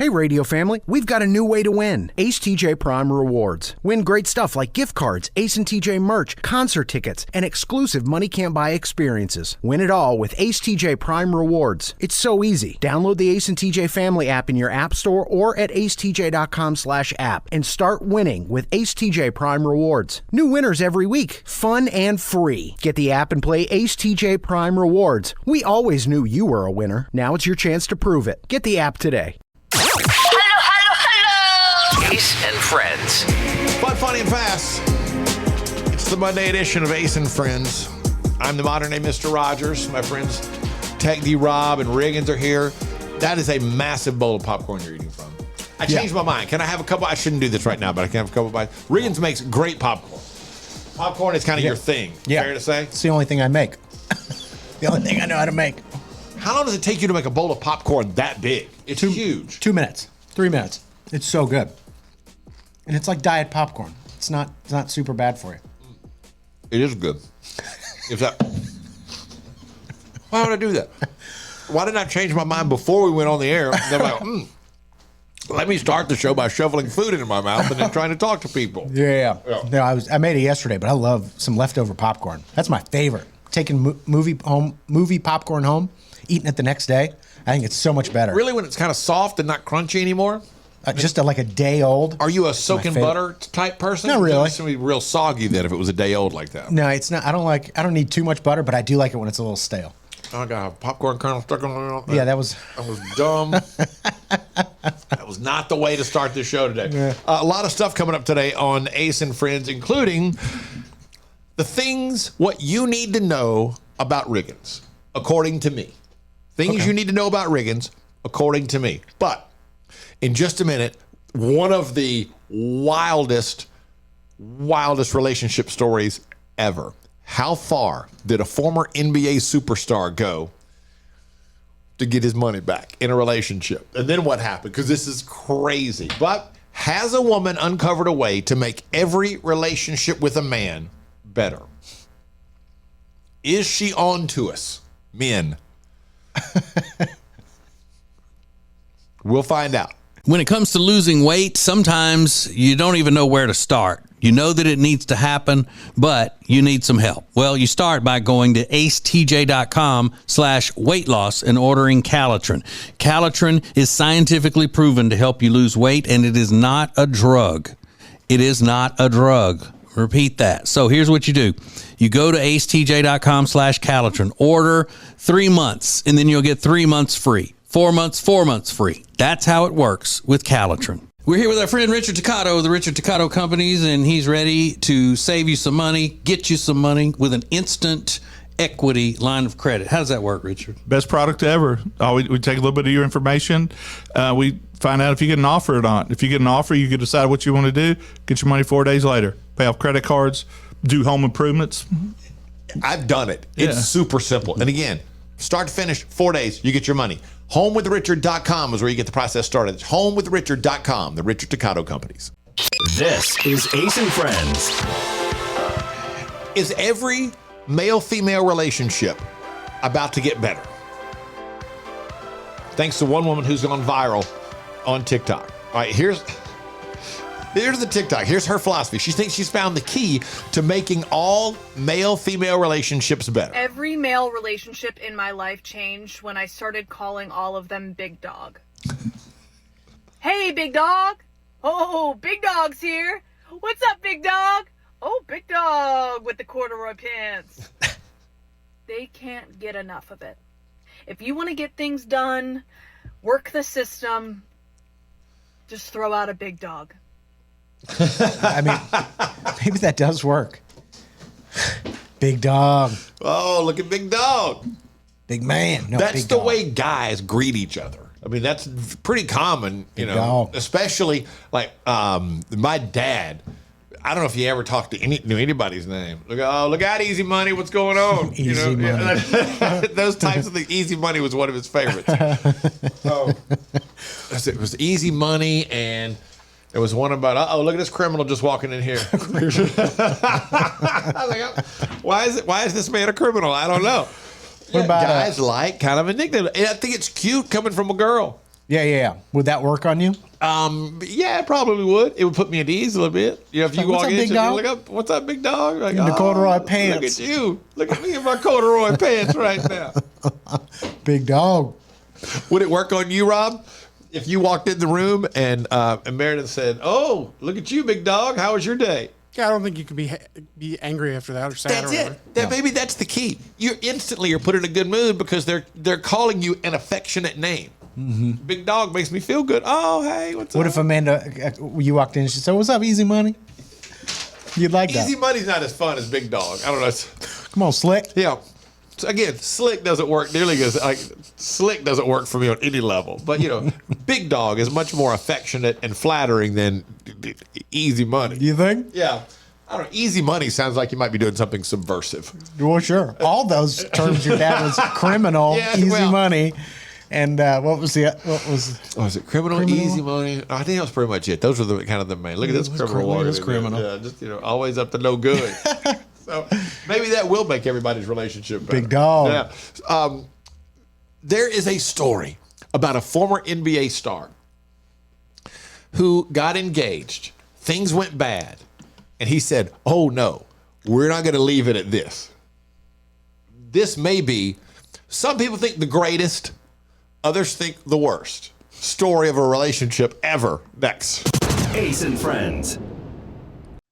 Hey, radio family, we've got a new way to win. Ace TJ Prime Rewards. Win great stuff like gift cards, Ace and TJ merch, concert tickets, and exclusive money can't buy experiences. Win it all with Ace TJ Prime Rewards. It's so easy. Download the Ace and TJ Family app in your app store or at acetj.com/app and start winning with Ace TJ Prime Rewards. New winners every week. Fun and free. Get the app and play Ace TJ Prime Rewards. We always knew you were a winner. Now it's your chance to prove it. Get the app today. Hello. Ace and Friends. Fun, funny, and fast. It's the Monday edition of Ace and Friends. I'm the modern day Mr. Rogers. My friends Tech D Rob and Riggins are here. That is a massive bowl of popcorn you're eating from. I changed my mind. Can I have a couple? I shouldn't do this right now, but I can have a couple bites. Riggins makes great popcorn. Popcorn is kind of your thing. Fair to say? It's the only thing I make. The only thing I know how to make. How long does it take you to make a bowl of popcorn that big? It's huge. 2 minutes. 3 minutes. It's so good. And it's like diet popcorn. It's not super bad for you. It is good. If that, why would I do that? Why didn't I change my mind before we went on the air? And I'm like, let me start the show by shoveling food into my mouth and then trying to talk to people. Yeah. No, I made it yesterday, but I love some leftover popcorn. That's my favorite. Taking movie popcorn home, eating it the next day. I think it's so much better. Really, when it's kind of soft and not crunchy anymore? Just like a day old. Are you a soak in butter type person? Not really. It's going to be real soggy then if it was a day old like that. No, it's not. I don't need too much butter, but I do like it when it's a little stale. Oh, I got a popcorn kernel stuck on it. Yeah, that was dumb. That was not the way to start this show today. Yeah. A lot of stuff coming up today on Ace and Friends, including what you need to know about Riggins, according to me. Things you need to know about Riggins, according to me. But in just a minute, one of the wildest relationship stories ever. How far did a former NBA superstar go to get his money back in a relationship? And then what happened? Because this is crazy. But has a woman uncovered a way to make every relationship with a man better? Is she on to us, men? We'll find out. When it comes to losing weight, sometimes you don't even know where to start. You know that it needs to happen, but you need some help. Well, you start by going to acetj.com/weight loss and ordering Calitrin. Calitrin is scientifically proven to help you lose weight, and it is not a drug. It is not a drug. Repeat that. So here's what you do. You go to acetj.com/Calitrin, order 3 months, and then you'll get 3 months free. 4 months free. That's how it works with Calitrin. We're here with our friend Richard Toccato of the Richard Toccato Companies, and he's ready to save you some money, get you some money with an instant equity line of credit. How does that work, Richard? Best product ever. We take a little bit of your information. We find out if you get an offer or not. If you get an offer, you can decide what you want to do. Get your money 4 days later. Pay off credit cards. Do home improvements. I've done it. It's super simple. And again, start to finish, 4 days, you get your money. HomeWithRichard.com is where you get the process started. It's HomeWithRichard.com, the Richard Toccato Companies. This is Ace and Friends. Is every male-female relationship about to get better? Thanks to one woman who's gone viral on TikTok. All right, here's the TikTok. Here's her philosophy. She thinks she's found the key to making all male-female relationships better. Every male relationship in my life changed when I started calling all of them Big Dog. Hey, Big Dog. Oh, Big Dog's here. What's up, Big Dog? Oh, Big Dog with the corduroy pants. They can't get enough of it. If you want to get things done, work the system, just throw out a Big Dog. I mean, maybe that does work. Big Dog. Oh, look at Big Dog. Big man. No, that's big the dog. way guys greet each other. I mean, that's pretty common, Big dog. Especially like my dad. I don't know if he ever talked to knew anybody's name. Look out, Easy Money. What's going on? Easy Money. Those types of things. Easy Money was one of his favorites. It was Easy Money, and there was one about, look at this criminal just walking in here. I was like, why is this man a criminal? I don't know. What about guys like kind of indignant. And I think it's cute coming from a girl. Yeah. Would that work on you? Yeah, it probably would. It would put me at ease a little bit. You know, if you What's walk up, in, big you dog? look up, what's up, big dog? Like, In the corduroy Look pants. at you. Look at me in my corduroy pants right now. Big dog. Would it work on you, Rob? If you walked in the room and Meredith said, "Oh, look at you, big dog. How was your day?" Yeah, I don't think you can be angry after that or sad That's or whatever. it. Maybe that's the key. You're put in a good mood because they're calling you an affectionate name. Big dog makes me feel good. Oh, hey, what's up? What if Amanda, you walked in and she said, "What's up, Easy Money?" You'd like that. Easy Money's not as fun as Big Dog. I don't know. Come on, Slick. Yeah. So again, Slick doesn't work nearly as Slick doesn't work for me on any level. But Big Dog is much more affectionate and flattering than Easy Money. Do you think? Yeah. I don't know. Easy Money sounds like you might be doing something subversive. Well, sure. All those terms your dad was criminal, Yeah, Easy well- Money, and what was? Oh, is it criminal, Easy Money? I think that was pretty much it. Those were the kind of the main. Look at this criminal one. It was criminal. Yeah, just always up to no good. So maybe that will make everybody's relationship better. Big dog. Yeah. There is a story about a former NBA star who got engaged. Things went bad. And he said, "Oh, no, we're not going to leave it at this." This may be, some people think the greatest, others think the worst story of a relationship ever. Next. Ace and Friends.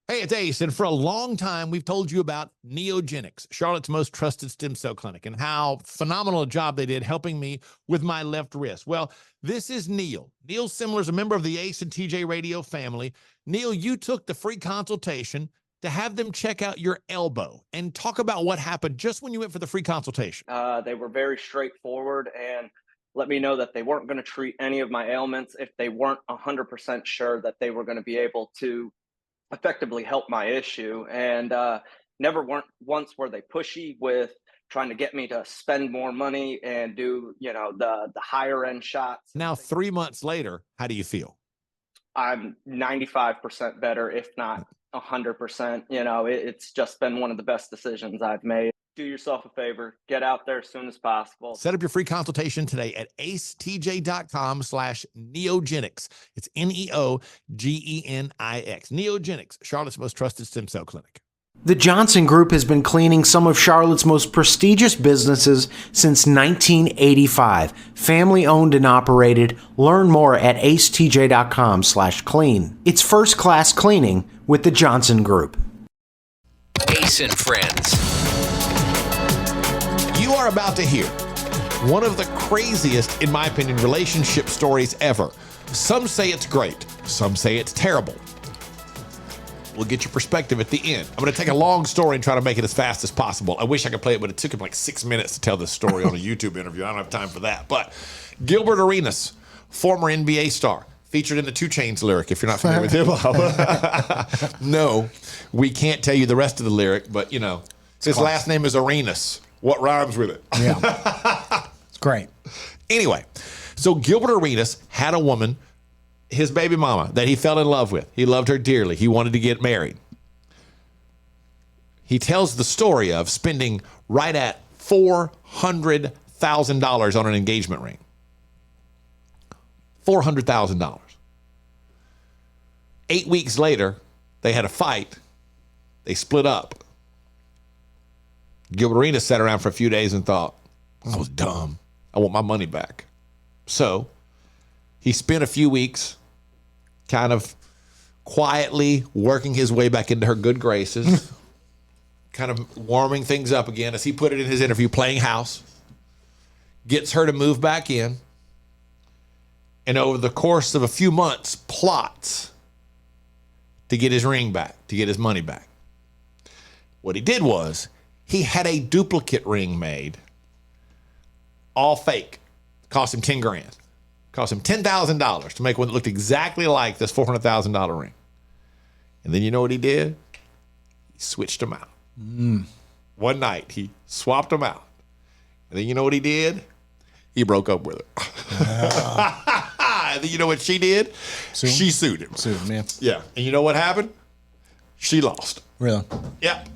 Hey, it's Ace, and for a long time, we've told you about Neogenics, Charlotte's most trusted stem cell clinic, and how phenomenal a job they did helping me with my left wrist. Well, this is Neil. Neil Simler is a member of the Ace and TJ Radio family. Neil, you took the free consultation to have them check out your elbow and talk about what happened just when you went for the free consultation. They were very straightforward and let me know that they weren't going to treat any of my ailments if they weren't 100% sure that they were going to be able to effectively help my issue. And never once were they pushy with trying to get me to spend more money and do, the higher end shots. Now, 3 months later, how do you feel? I'm 95% better, if not 100%. It's just been one of the best decisions I've made. Do yourself a favor, get out there as soon as possible. Set up your free consultation today at acetj.com/neogenics. It's Neogenix. Neogenics, Charlotte's most trusted stem cell clinic. The Johnson Group has been cleaning some of Charlotte's most prestigious businesses since 1985. Family owned and operated. Learn more at acetj.com/clean. It's first class cleaning with the Johnson Group. Ace and Friends. You are about to hear one of the craziest, in my opinion, relationship stories ever. Some say it's great. Some say it's terrible. We'll get your perspective at the end. I'm going to take a long story and try to make it as fast as possible. I wish I could play it, but it took him like 6 minutes to tell this story on a YouTube interview. I don't have time for that. But Gilbert Arenas, former NBA star, featured in the 2 Chainz lyric, if you're not familiar with him. No, we can't tell you the rest of the lyric, but, his last name is Arenas. What rhymes with it? Yeah. It's great. Anyway, so Gilbert Arenas had a woman, his baby mama, that he fell in love with. He loved her dearly. He wanted to get married. He tells the story of spending right at $400,000 on an engagement ring. $400,000. 8 weeks later, they had a fight. They split up. Gilbert Arenas sat around for a few days and thought, I was dumb. I want my money back. So he spent a few weeks kind of quietly working his way back into her good graces, kind of warming things up again, as he put it in his interview, playing house, gets her to move back in, and over the course of a few months, plots to get his ring back, to get his money back. What he did was, he had a duplicate ring made, all fake. Cost him 10 grand. Cost him $10,000 to make one that looked exactly like this $400,000 ring. And then you know what he did? He switched them out. One night, he swapped them out. And then you know what he did? He broke up with her. And then you know what she did? She sued him. Sued him, yeah. Yeah. And you know what happened? She lost. Really? Yep.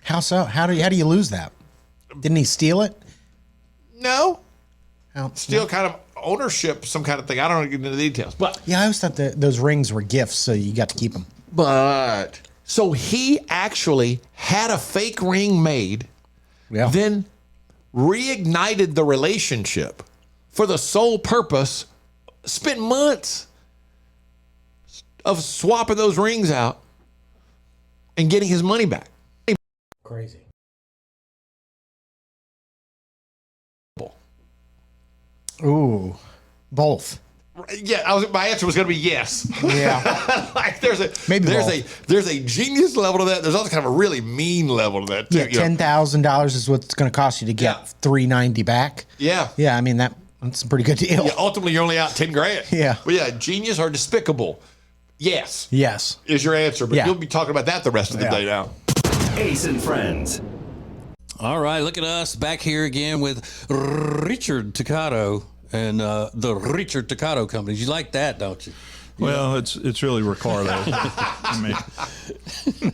How so? How do you lose that? Didn't he steal it? No. How? Still kind of ownership, some kind of thing. I don't know get into the details, but Yeah, I always thought that those rings were gifts, so you got to keep them. but so he actually had a fake ring made, Yeah. then reignited the relationship for the sole purpose, spent months of swapping those rings out and getting his money back. Crazy. Ooh, both. Yeah, my answer was going to be yes. Yeah. Like there's Maybe there's a genius level to that. There's also kind of a really mean level to that too. Yeah, $10,000 is what it's going to cost you to get $390 back. Yeah. Yeah, I mean that's a pretty good deal. Yeah, ultimately, you're only out $10,000. Yeah. But yeah, genius or despicable? Yes. Yes. Is your answer. But Yeah. you'll be talking about that the rest of the day now. Ace and Friends. All right, look at us back here again with Richard Toccato and the Richard Toccato Company. You like that, don't you? Well, it's really Ricardo. I mean,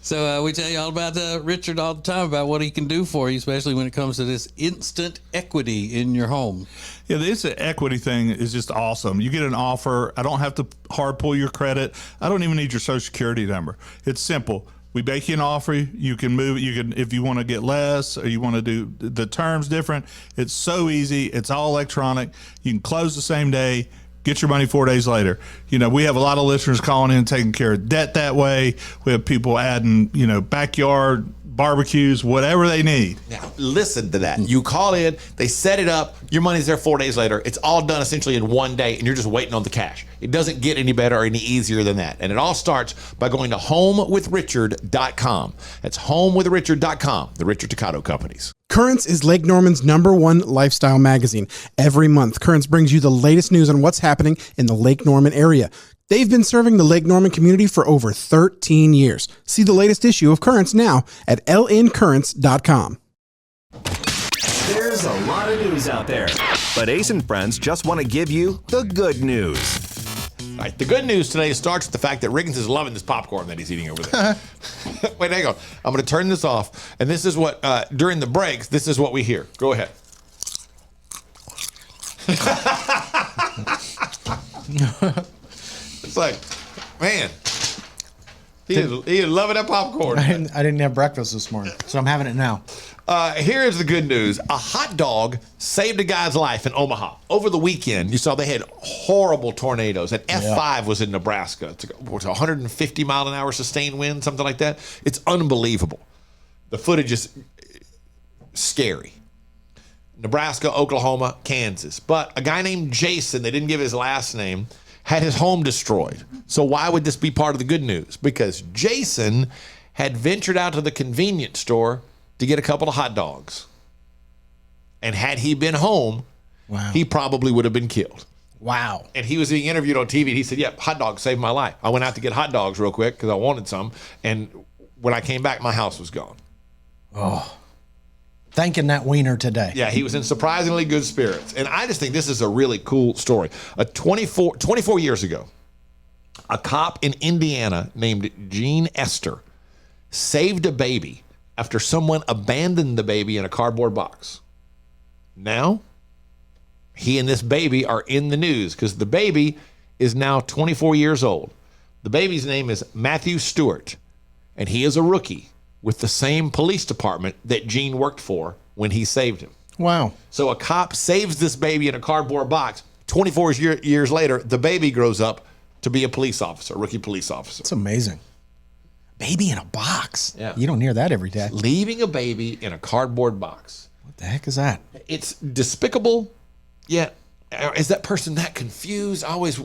So we tell you all about Richard all the time about what he can do for you, especially when it comes to this instant equity in your home. yeah, the instant equity thing is just awesome. You get an offer. I don't have to hard pull your credit. I don't even need your social security number. It's simple. We make you an offer. You can move it. You can, if you want to get less or you want to do the terms different. It's so easy. It's all electronic. You can close the same day. Get your money 4 days later. You know, we have a lot of listeners calling in, taking care of debt that way. We have people adding, backyard barbecues, whatever they need. Now, listen to that. You call in, they set it up, your money's there 4 days later. It's all done essentially in one day, and you're just waiting on the cash. It doesn't get any better or any easier than that. And it all starts by going to homewithrichard.com. That's homewithrichard.com, the Richard Toccato Companies. Currents is Lake Norman's #1 lifestyle magazine. Every month, Currents brings you the latest news on what's happening in the Lake Norman area. They've been serving the Lake Norman community for over 13 years. See the latest issue of Currents now at lncurrents.com. There's a lot of news out there, but Ace and Friends just want to give you the good news. All right, the good news today starts with the fact that Riggins is loving this popcorn that he's eating over there. Wait, hang on. I'm going to turn this off. And this is what, during the breaks, this is what we hear. Go ahead. It's like, man, he is loving that popcorn. I didn't have breakfast this morning, so I'm having it now. Here is the good news. A hot dog saved a guy's life in Omaha. Over the weekend, you saw they had horrible tornadoes. An F5 was in Nebraska. It's 150 mile an hour sustained wind, something like that. It's unbelievable. The footage is scary. Nebraska, Oklahoma, Kansas. But a guy named Jason, they didn't give his last name, had his home destroyed. So why would this be part of the good news? Because Jason had ventured out to the convenience store to get a couple of hot dogs. And had he been home, he probably would have been killed. Wow. And he was being interviewed on TV. And he said, yep, hot dogs saved my life. I went out to get hot dogs real quick because I wanted some. And when I came back, my house was gone. Oh. Thanking that wiener today. Yeah, he was in surprisingly good spirits. And I just think this is a really cool story. 24 years ago, a cop in Indiana named Gene Esther saved a baby after someone abandoned the baby in a cardboard box. Now, he and this baby are in the news because the baby is now 24 years old. The baby's name is Matthew Stewart, and he is a rookie with the same police department that Gene worked for when he saved him. Wow. So a cop saves this baby in a cardboard box. 24 years later, the baby grows up to be a police officer, a rookie police officer. It's amazing. Baby in a box. Yeah. You don't hear that every day. Leaving a baby in a cardboard box. What the heck is that? It's despicable, yet is that person that confused? I always,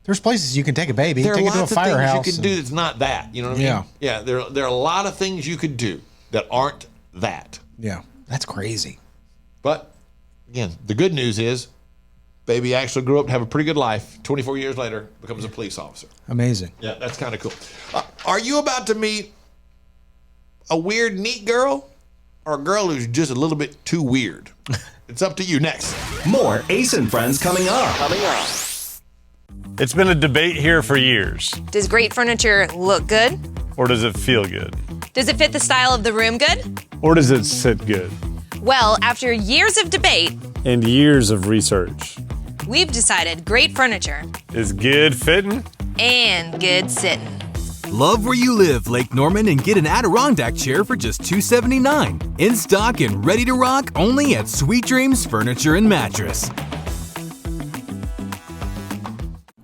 There's places you can take a baby, there are take it to a lots of firehouse. things you can do that's not that. You know what I mean? Yeah. Yeah, there are a lot of things you could do that aren't that. Yeah, that's crazy. But, again, the good news is baby actually grew up to have a pretty good life. 24 years later, becomes a police officer. Amazing. Yeah, that's kind of cool. Are you about to meet a weird, neat girl or a girl who's just a little bit too weird? It's up to you. Next. More Ace and Friends coming up. It's been a debate here for years. Does great furniture look good? Or does it feel good? Does it fit the style of the room good? Or does it sit good? Well, after years of debate, and years of research. We've decided great furniture Is good fitting? and good sitting. Love where you live, Lake Norman, and get an Adirondack chair for just $279. In stock and ready to rock only at Sweet Dreams Furniture and Mattress.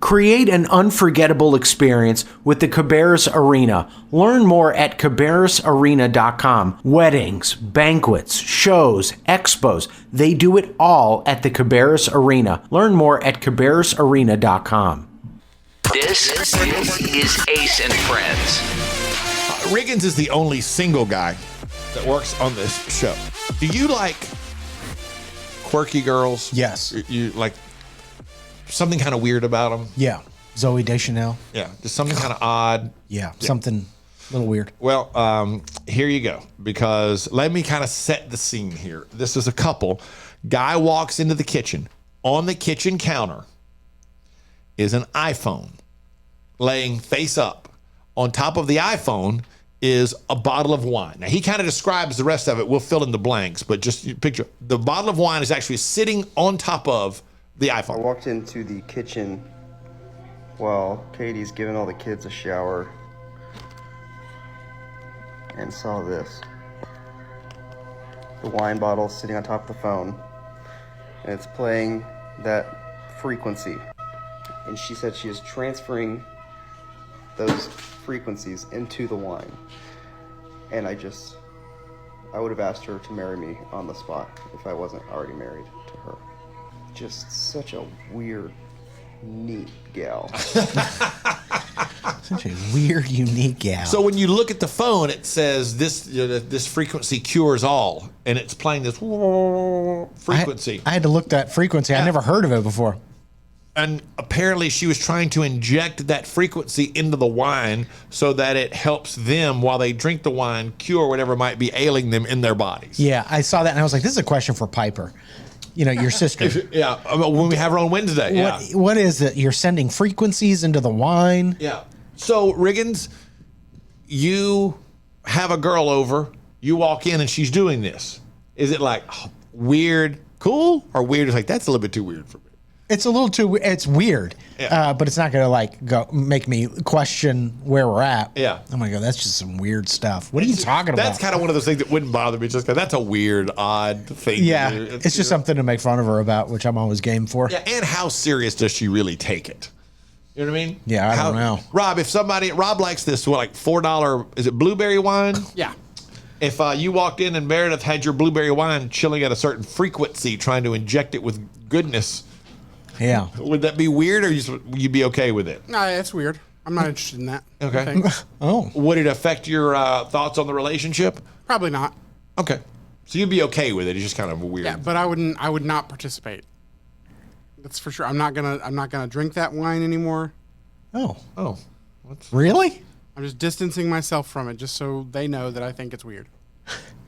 Create an unforgettable experience with the Cabarrus Arena. Learn more at cabarrusarena.com. Weddings, banquets, shows, expos, they do it all at the Cabarrus Arena. Learn more at cabarrusarena.com. This is Ace and Friends. Riggins is the only single guy that works on this show. Do you like quirky girls? Yes. You like something kind of weird about them? Yeah. Zoe Deschanel. Yeah, just something kind of odd. Yeah, something a little weird. Well, here you go, because let me kind of set the scene here. This is a couple. Guy walks into the kitchen. On the kitchen counter is an iPhone laying face up. On top of the iPhone is a bottle of wine. Now, he kind of describes the rest of it. We'll fill in the blanks, but just picture the bottle of wine is actually sitting on top of the iPhone. I walked into the kitchen while Katie's giving all the kids a shower and saw this. The wine bottle sitting on top of the phone, and it's playing that frequency. And she said she is transferring those frequencies into the wine. And I would have asked her to marry me on the spot if I wasn't already married to her. Just such a weird, neat gal. Such a weird, unique gal. So when you look at the phone, it says this frequency cures all, and it's playing this frequency. I had to look that frequency. I never heard of it before. And apparently she was trying to inject that frequency into the wine so that it helps them while they drink the wine cure whatever might be ailing them in their bodies. Yeah, I saw that and I was like, this is a question for Piper. You know, your sister. When we have her on Wednesday. Yeah. What is it? You're sending frequencies into the wine? Yeah. So, Riggins, you have a girl over, you walk in and she's doing this. Is it like weird, cool, or weird? It's like, that's a little bit too weird for me. It's a little too. It's weird, but it's not gonna go make me question where we're at. Yeah, I'm gonna go. That's just some weird stuff. What are you talking about? That's kind of one of those things that wouldn't bother me. Just because that's a weird, odd thing. Yeah, it's just something to make fun of her about, which I'm always game for. Yeah, and how serious does she really take it? You know what I mean? Yeah, I don't know. Rob, if Rob likes this, like $4, is it blueberry wine? Yeah. If you walked in and Meredith had your blueberry wine chilling at a certain frequency, trying to inject it with goodness. Yeah. Would that be weird, or you'd be okay with it? No, that's weird. I'm not interested in that. Okay. Oh. Would it affect your thoughts on the relationship? Probably not. Okay. So you'd be okay with it. It's just kind of weird. Yeah, but I would not participate. That's for sure. I'm not gonna drink that wine anymore. Oh. Really? I'm just distancing myself from it, just so they know that I think it's weird.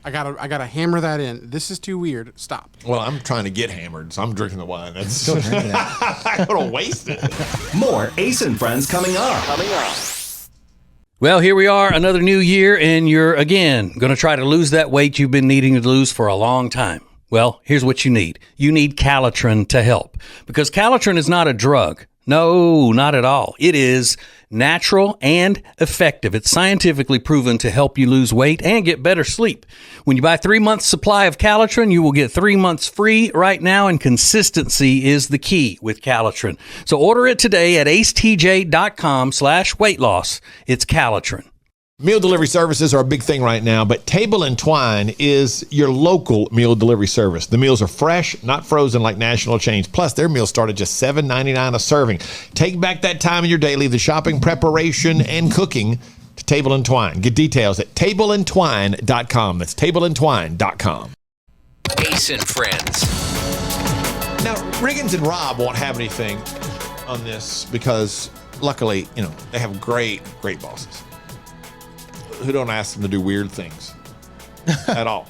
I gotta hammer that in. This is too weird. Stop. Well, I'm trying to get hammered, so I'm drinking the wine. That's Still drinking that. I don't want to waste it. More Ace and Friends coming up. Well, here we are, another new year, and you're again going to try to lose that weight you've been needing to lose for a long time. Well, here's what you need. You need Calitrin to help, because Calitrin is not a drug. No, not at all. It is natural and effective. It's scientifically proven to help you lose weight and get better sleep. When you buy 3 months supply of Calitrin, you will get 3 months free right now, and consistency is the key with Calitrin. So order it today at acetj.com/weight loss. It's Calitrin. Meal delivery services are a big thing right now, but Table and Twine is your local meal delivery service. The meals are fresh, not frozen like national chains. Plus, their meals start at just $7.99 a serving. Take back that time in your day, leave the shopping, preparation, and cooking to Table and Twine. Get details at tableandtwine.com. That's tableandtwine.com. Ace and Friends. Now, Riggins and Rob won't have anything on this because, luckily, they have great bosses who don't ask them to do weird things at all.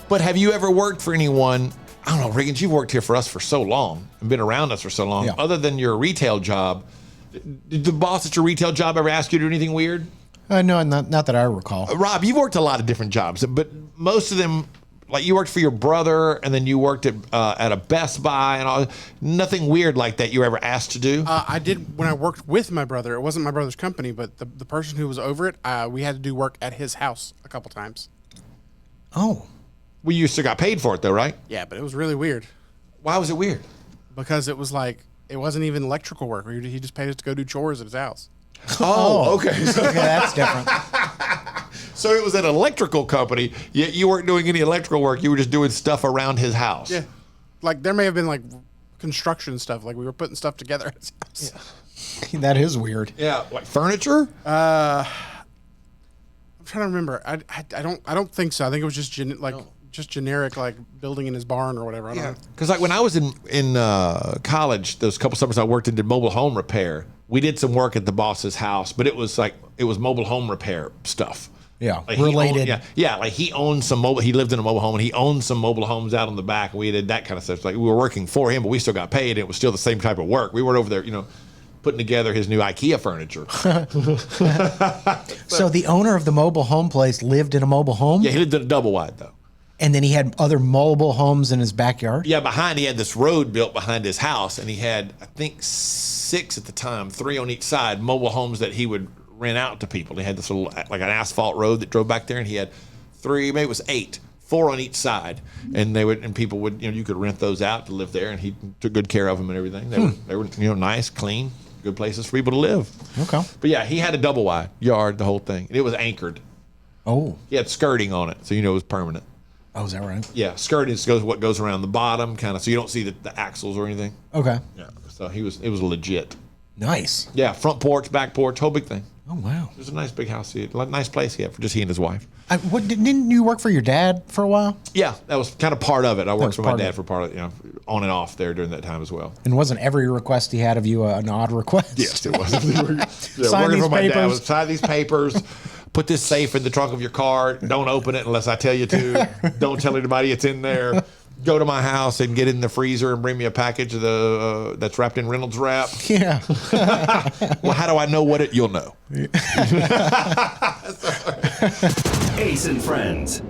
But have you ever worked for anyone? I don't know, Riggins, you've worked here for us for so long and been around us for so long. Yeah. Other than your retail job, did the boss at your retail job ever ask you to do anything weird? No, not that I recall. Rob, you've worked a lot of different jobs, but most of them like you worked for your brother, and then you worked at a Best Buy and all. Nothing weird like that you were ever asked to do? I did when I worked with my brother. It wasn't my brother's company, but the person who was over it, we had to do work at his house a couple times. Oh. Well, you still got paid for it, though, right? Yeah, but it was really weird. Why was it weird? Because it was like, it wasn't even electrical work. He just paid us to go do chores at his house. Oh, okay. Yeah, that's different. So it was an electrical company, yet you weren't doing any electrical work. You were just doing stuff around his house. Yeah. Like, there may have been, like, construction stuff. Like, we were putting stuff together at his house. Yeah. That is weird. Yeah, like furniture? I'm trying to remember. I don't think so. I think it was just just generic, like building in his barn or whatever. I don't know. Because like when I was in college, those couple summers I worked and did mobile home repair. We did some work at the boss's house, but it was mobile home repair stuff. Yeah, like related. Like he owned some mobile. He lived in a mobile home, and he owned some mobile homes out on the back. And we did that kind of stuff. Like we were working for him, but we still got paid. And it was still the same type of work. We weren't over there, putting together his new IKEA furniture. So the owner of the mobile home place lived in a mobile home? Yeah, he lived in a double wide though. And then he had other mobile homes in his backyard? Yeah, he had this road built behind his house, and he had, I think, 6 at the time, 3 on each side, mobile homes that he would rent out to people. He had this little, like an asphalt road that drove back there, and he had 3, maybe it was 8, 4 on each side, and people would, you could rent those out to live there, and he took good care of them and everything. They were nice, clean, good places for people to live. Okay. But yeah, he had a double wide yard, the whole thing, and it was anchored. Oh. He had skirting on it, so it was permanent. Oh, is that right? Yeah, skirting is what goes around the bottom, kind of, so you don't see the axles or anything. Okay. Yeah, so it was legit. Nice. Yeah, front porch, back porch, whole big thing. Oh, wow. It was a nice big house. Nice place he had for just he and his wife. Didn't you work for your dad for a while? Yeah, that was kind of part of it. I worked for my dad for part of it, on and off there during that time as well. And wasn't every request he had of you an odd request? Yes, it was. Sign these papers. Sign these papers. Put this safe in the trunk of your car. Don't open it unless I tell you to. Don't tell anybody it's in there. Go to my house and get in the freezer and bring me a package of that's wrapped in Reynolds wrap. Yeah. Well, how do I know what you'll know? Ace and Friends.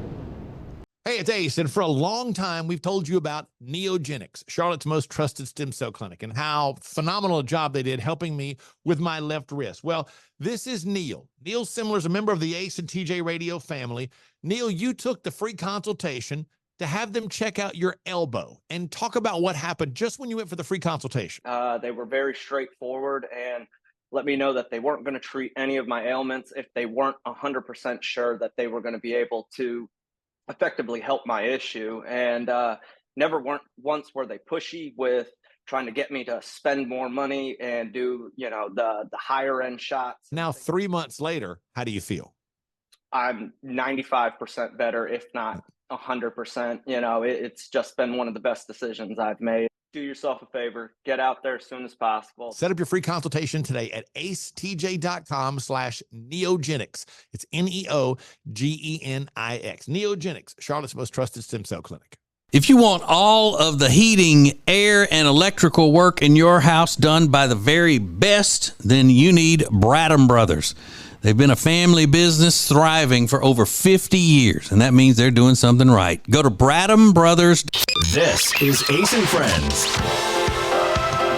Hey, it's Ace, and for a long time, we've told you about Neogenics, Charlotte's most trusted stem cell clinic, and how phenomenal a job they did helping me with my left wrist. Well, this is Neil. Neil Simler is a member of the Ace and TJ Radio family. Neil, you took the free consultation to have them check out your elbow and talk about what happened just when you went for the free consultation. They were very straightforward and let me know that they weren't going to treat any of my ailments if they weren't 100% sure that they were going to be able to effectively help my issue. And never once were they pushy with trying to get me to spend more money and do, the higher end shots. Now, 3 months later, how do you feel? I'm 95% better, if not 100%. It's just been one of the best decisions I've made. Do yourself a favor, get out there as soon as possible. Set up your free consultation today at acetj.com/neogenics. It's Neogenix. Neogenics, Charlotte's most trusted stem cell clinic. If you want all of the heating, air, and electrical work in your house done by the very best, then you need Bradham Brothers. They've been a family business thriving for over 50 years, and that means they're doing something right. Go to Bradham Brothers. This is Ace and Friends.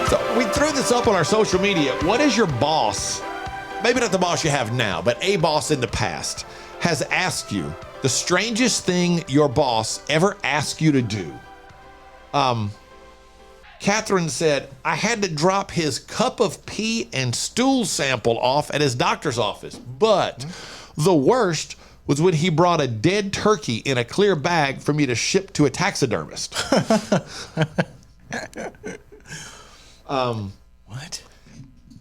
So we threw this up on our social media. What is your boss, maybe not the boss you have now, but a boss in the past, has asked you, the strangest thing your boss ever asked you to do? Catherine said, I had to drop his cup of pee and stool sample off at his doctor's office. But the worst was when he brought a dead turkey in a clear bag for me to ship to a taxidermist. What?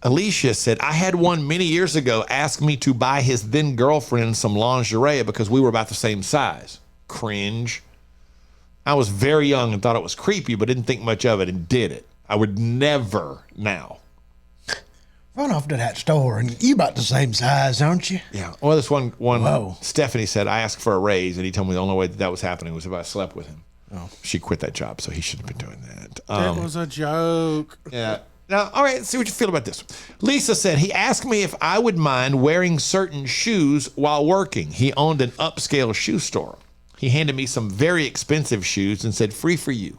Alicia said, I had one many years ago ask me to buy his then girlfriend some lingerie because we were about the same size. Cringe. I was very young and thought it was creepy, but didn't think much of it and did it. I would never now. Run off to that store and you about the same size, aren't you? Yeah. Well, this one Whoa. Stephanie said, I asked for a raise, and he told me the only way that was happening was if I slept with him. Oh. She quit that job, so he shouldn't have been doing that. That was a joke. Yeah. Now, all right, let's see what you feel about this. Lisa said, he asked me if I would mind wearing certain shoes while working. He owned an upscale shoe store. He handed me some very expensive shoes and said, free for you.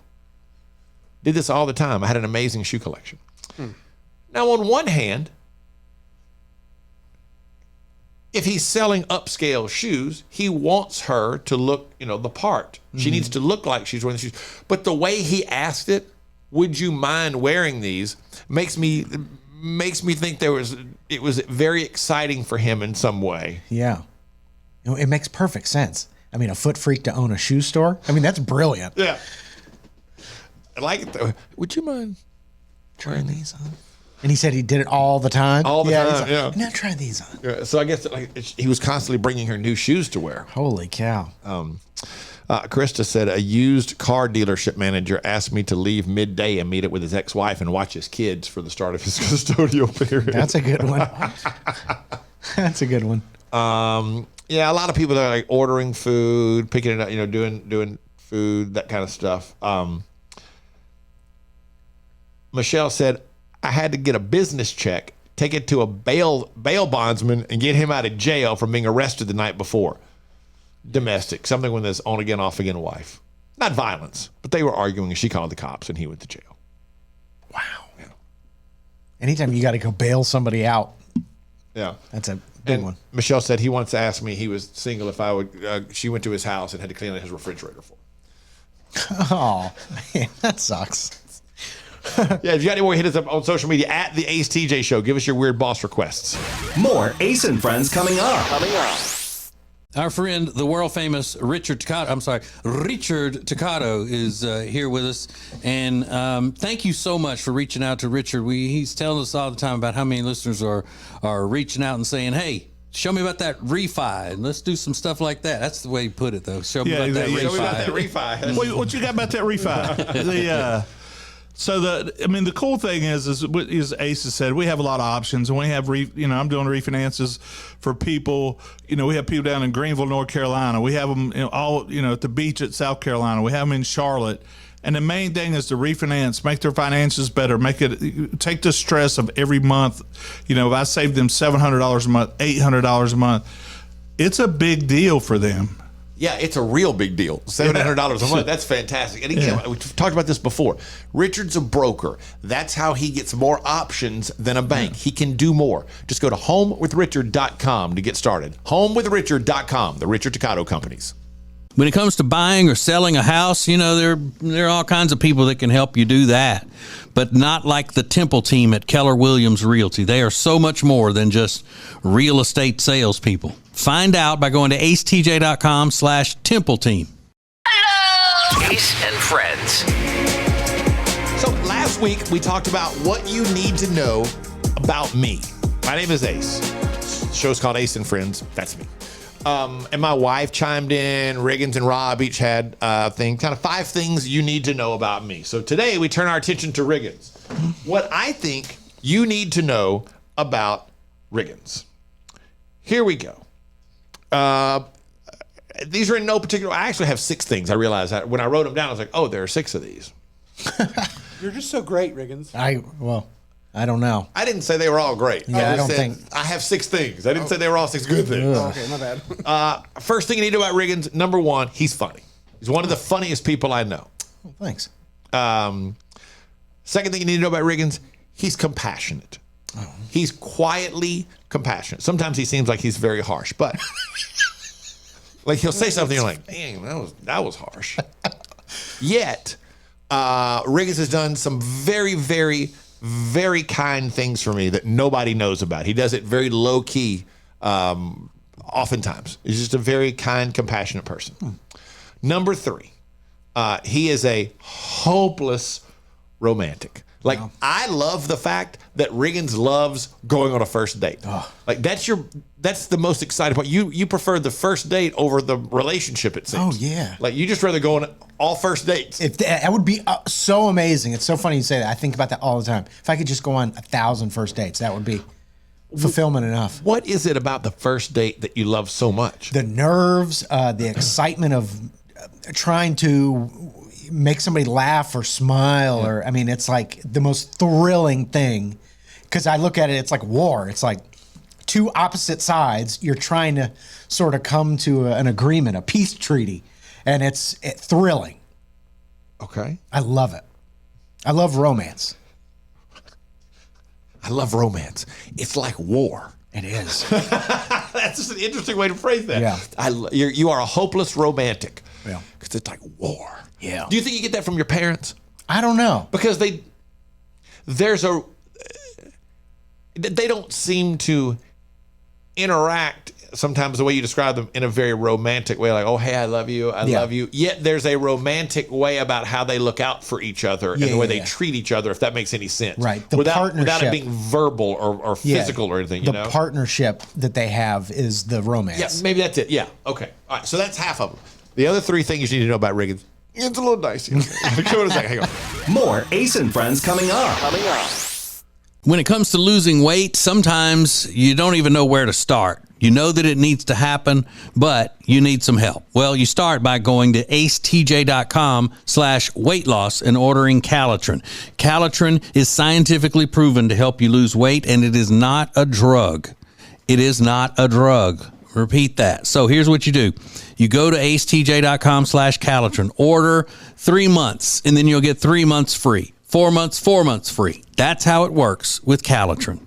Did this all the time. I had an amazing shoe collection. Now, on one hand, if he's selling upscale shoes, he wants her to look, the part. She needs to look like she's wearing the shoes. But the way he asked it, would you mind wearing these, makes me think it was very exciting for him in some way. Yeah. It makes perfect sense. I mean, a foot freak to own a shoe store. I mean, that's brilliant. Yeah. I like it though. Would you mind trying these on? And he said he did it all the time. All the time, yeah. Now try these on. Yeah, so I guess he was constantly bringing her new shoes to wear. Holy cow. Krista said a used car dealership manager asked me to leave midday and meet up with his ex-wife and watch his kids for the start of his custodial period. That's a good one. That's a good one. Yeah, a lot of people are like ordering food, picking it up, doing food, that kind of stuff. Michelle said, I had to get a business check, take it to a bail bondsman, and get him out of jail from being arrested the night before. Domestic, something with his on again, off again wife. Not violence, but they were arguing, and she called the cops, and he went to jail. Wow. Yeah. Anytime you got to go bail somebody out. Yeah. That's a big one. Michelle said he once asked me, he was single, if I would, she went to his house and had to clean out his refrigerator for him. Oh, man, that sucks. Yeah, if you got any more, hit us up on social media at the Ace TJ Show. Give us your weird boss requests. More Ace and Friends coming up. Our friend, the world famous Richard Toccato is here with us. And thank you so much for reaching out to Richard. He's telling us all the time about how many listeners are reaching out and saying, hey, show me about that refi, and let's do some stuff like that. That's the way you put it, though. Show me about that refi. Show me about that refi. What you got about that refi? The cool thing is Ace has said, we have a lot of options, and we have, I'm doing refinances for people. We have people down in Greenville, North Carolina. We have them all, at the beach at South Carolina. We have them in Charlotte. And the main thing is to refinance, make their finances better, take the stress of every month. If I save them $700 a month, $800 a month, it's a big deal for them. Yeah, it's a real big deal. $700 a month. That's fantastic. And again, we've talked about this before. Richard's a broker. That's how he gets more options than a bank. He can do more. Just go to homewithrichard.com to get started. Homewithrichard.com, the Richard Toccato Companies. When it comes to buying or selling a house, there are all kinds of people that can help you do that, but not like the Temple team at Keller Williams Realty. They are so much more than just real estate salespeople. Find out by going to acetj.com/Temple team. Hello! Ace and Friends. So last week we talked about what you need to know about me. My name is Ace. The show's called Ace and Friends. That's me. And my wife chimed in. Riggins and Rob each had a thing, kind of 5 things you need to know about me. So today we turn our attention to Riggins. What I think you need to know about Riggins. Here we go. These are in no particular. I actually have 6 things. I realized that when I wrote them down, I was like, oh, there are 6 of these. You're just so great, Riggins. I don't know. I didn't say they were all great. Yeah, I don't think. I have 6 things. I didn't say they were all 6 good things. Okay, my bad. First thing you need to know about Riggins, number 1, he's funny. He's one of the funniest people I know. Oh, thanks. Second thing you need to know about Riggins, he's compassionate. Oh. He's quietly compassionate. Sometimes he seems like he's very harsh, but like he'll say something, you're like, dang, that was harsh. Yet, Riggins has done some very, very, very kind things for me that nobody knows about. He does it very low key, oftentimes. He's just a very kind, compassionate person. Number 3, he is a hopeless romantic. Like, I love the fact that Riggins loves going on a first date. Like, that's the most exciting part. You prefer the first date over the relationship, it seems. Oh, yeah. Like, you just rather go on all first dates. That would be so amazing. It's so funny you say that. I think about that all the time. If I could just go on 1,000 first dates, that would be fulfillment enough. What is it about the first date that you love so much? The nerves, the excitement of trying to make somebody laugh or smile, or it's like the most thrilling thing. Because I look at it, it's like war. It's like 2 opposite sides. You're trying to sort of come to an agreement, a peace treaty, and it's thrilling. Okay. I love it. I love romance. I love romance. It's like war. It is. That's just an interesting way to phrase that. Yeah. You are a hopeless romantic. Yeah. Because it's like war. Yeah. Do you think you get that from your parents? I don't know. Because they don't seem to interact sometimes the way you describe them in a very romantic way, like, oh, hey, I love you, I love you. Yet there's a romantic way about how they look out for each other and the way they treat each other, if that makes any sense. Right. The without partnership. it being verbal or physical or anything, you know? The partnership that they have is the romance. Yeah, maybe that's it. Yeah, okay. All right, so that's half of them. The other 3 things you need to know about Riggins, it's a little dicey. Give it a second, hang on. More Ace and Friends coming up. When it comes to losing weight, sometimes you don't even know where to start. You know that it needs to happen, but you need some help. Well, you start by going to acetj.com/weight loss and ordering Calitrin. Calitrin is scientifically proven to help you lose weight, and it is not a drug. It is not a drug. Repeat that. So here's what you do. You go to acetj.com/Calitrin, order 3 months, and then you'll get 3 months free. 4 months, 4 months free. That's how it works with Calitrin.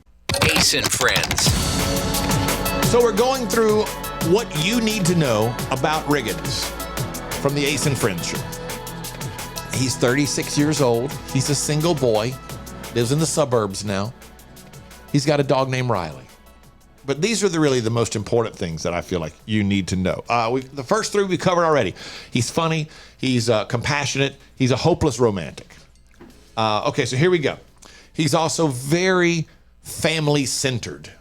Ace and Friends. So we're going through what you need to know about Riggins from the Ace and Friends show. He's 36 years old. He's a single boy. Lives in the suburbs now. He's got a dog named Riley. But these are really the most important things that I feel like you need to know. The first 3 we covered already. He's funny. He's compassionate. He's a hopeless romantic. Okay, so here we go. He's also very family-centered.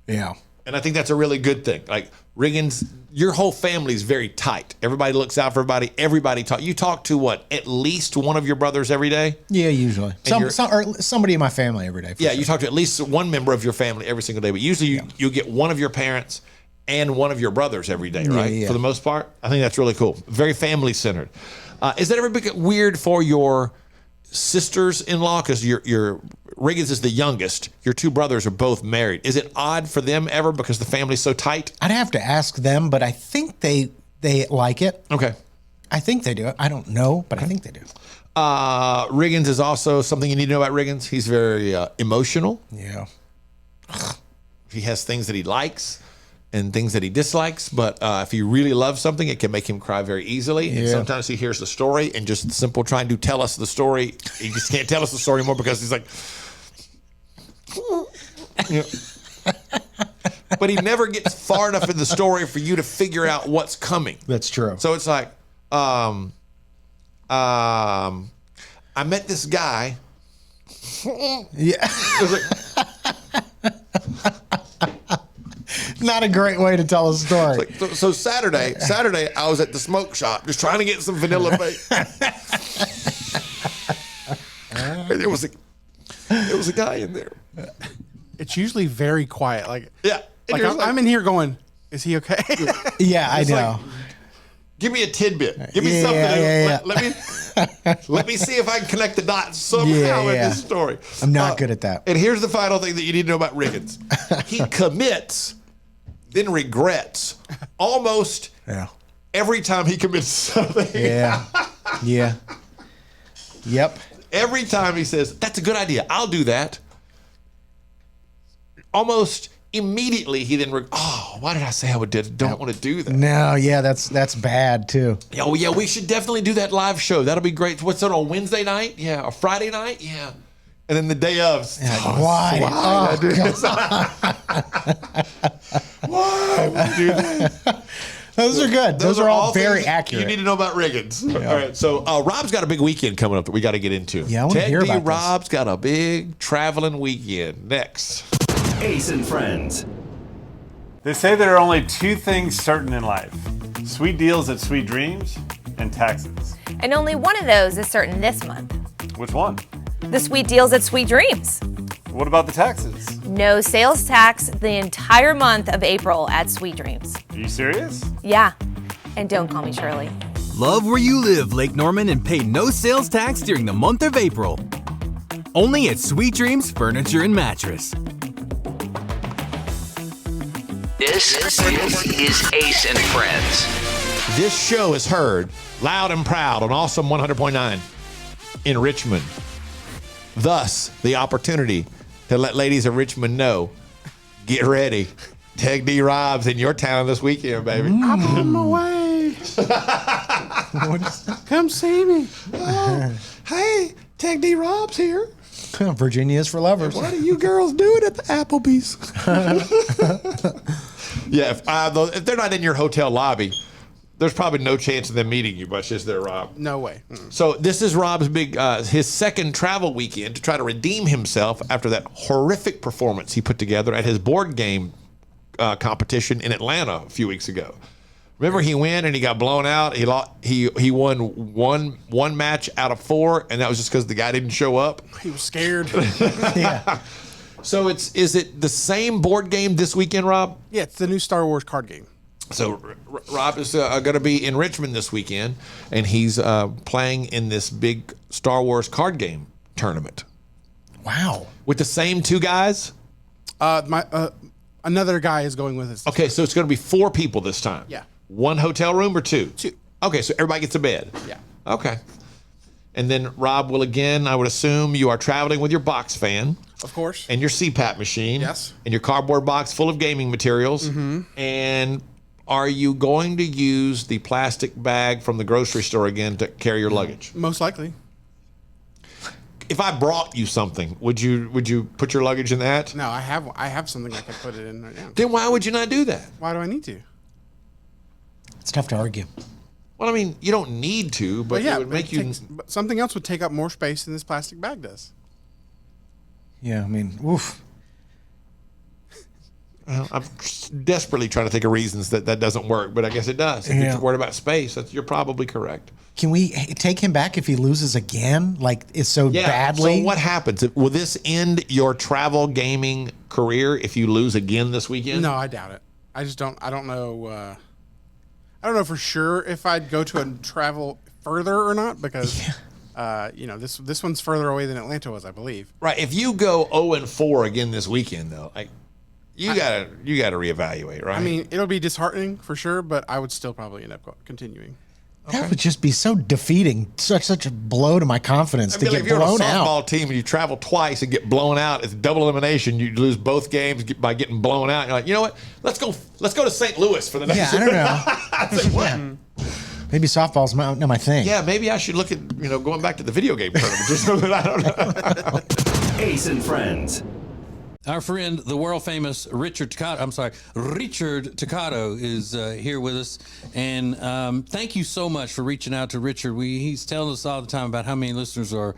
Yeah. And I think that's a really good thing. Like, Riggins, your whole family is very tight. Everybody looks out for everybody. Everybody talk. You talk to what? At least one of your brothers every day? Yeah, usually. Or somebody in my family every day. Yeah, you talk to at least one member of your family every single day. But usually you get one of your parents and one of your brothers every day, right? Yeah. For the most part. I think that's really cool. Very family-centered. Is that ever get weird for your sisters-in-law? Because your Riggins is the youngest. Your 2 brothers are both married. Is it odd for them ever because the family's so tight? I'd have to ask them, but I think they like it. Okay. I think they do. I don't know, but I think they do. Riggins is also something you need to know about Riggins. He's very emotional. Yeah. He has things that he likes and things that he dislikes, but if he really loves something, it can make him cry very easily. And sometimes he hears the story and just simple trying to tell us the story. He just can't tell us the story anymore because he's like, but he never gets far enough in the story for you to figure out what's coming. That's true. So it's like, I met this guy. Yeah. Not a great way to tell a story. Like, so Saturday, I was at the smoke shop just trying to get some vanilla bake. And there was a guy in there. It's usually very quiet. Like, yeah, like I'm in here going, is he okay? Yeah, I know. Like, give me a tidbit. Give me something. Let me see if I can connect the dots somehow in this story. I'm not good at that. And here's the final thing that you need to know about Riggins. He commits, then regrets almost every time he commits something. Yeah. Yeah. Yep. Every time he says, that's a good idea, I'll do that. Almost immediately he then, why did I say I don't want to do that? No, yeah, that's bad too. Oh yeah, we should definitely do that live show. That'll be great. What's that, on Wednesday night? Yeah, or Friday night? Yeah. And then the day of, why? Why would you do that? Those are good. Those are all very accurate. You need to know about Riggins. Yeah. All right, so Rob's got a big weekend coming up that we got to get into. Yeah, I want to hear about Rob's got a big traveling weekend. Next. Ace and Friends. They say there are only 2 things certain in life: sweet deals at Sweet Dreams and taxes. And only one of those is certain this month. Which one? The sweet deals at Sweet Dreams. What about the taxes? No sales tax the entire month of April at Sweet Dreams. Are you serious? Yeah. And don't call me Shirley. Love where you live, Lake Norman, and pay no sales tax during the month of April. Only at Sweet Dreams Furniture and Mattress. This is Ace and Friends. This show is heard loud and proud on Awesome 100.9 in Richmond. Thus, the opportunity to let ladies of Richmond know, get ready. Tag D. Rob's in your town this weekend, baby. I'm on my way. Come see me. Oh, hey, Tag D. Rob's here. Virginia is for lovers. What are you girls doing at the Applebee's? Yeah, if they're not in your hotel lobby, there's probably no chance of them meeting you, much as they're Rob. No way. Mm. So this is Rob's his second travel weekend to try to redeem himself after that horrific performance he put together at his board game competition in Atlanta a few weeks ago. Remember, he went and he got blown out. He won one match out of 4, and that was just because the guy didn't show up. He was scared. Yeah. So is it the same board game this weekend, Rob? Yeah, it's the new Star Wars card game. So Rob is going to be in Richmond this weekend, and he's playing in this big Star Wars card game tournament. Wow. With the same 2 guys? Another guy is going with us. Okay, so it's going to be 4 people this time. Yeah. 1 hotel room or 2? 2. Okay, so everybody gets a bed. Yeah. Okay. And then Rob will again, I would assume you are traveling with your box fan. Of course. And your CPAP machine. Yes. And your cardboard box full of gaming materials. Mm-hmm. And are you going to use the plastic bag from the grocery store again to carry your luggage? Most likely. If I brought you something, would you put your luggage in that? No, I have something I can put it in right now. Then why would you not do that? Why do I need to? It's tough to argue. Well, I mean, you don't need to, but yeah, it would make you. But something else would take up more space than this plastic bag does. Yeah, I mean, oof. Well, I'm desperately trying to think of reasons that doesn't work, but I guess it does. If you're worried about space, you're probably correct. Can we take him back if he loses again? Like, it's so badly? So what happens? Will this end your travel gaming career if you lose again this weekend? No, I doubt it. I just don't. I don't know. I don't know for sure if I'd go to a travel further or not because, this one's further away than Atlanta was, I believe. Right. If you go 0-4 again this weekend, though, you gotta reevaluate, right? I mean, it'll be disheartening for sure, but I would still probably end up continuing. That would just be so defeating, such a blow to my confidence to get if you're blown on a softball out. team and you travel twice and get blown out, it's double elimination. You lose both games by getting blown out. You're like, you know what? Let's go to St. Louis for the next. Yeah, I don't know. Yeah. Maybe softball's not my thing. Yeah, maybe I should look at going back to the video game tournament. Just something I don't know. Ace and Friends. Our friend, the world famous Richard Toccato is here with us. And thank you so much for reaching out to Richard. He's telling us all the time about how many listeners are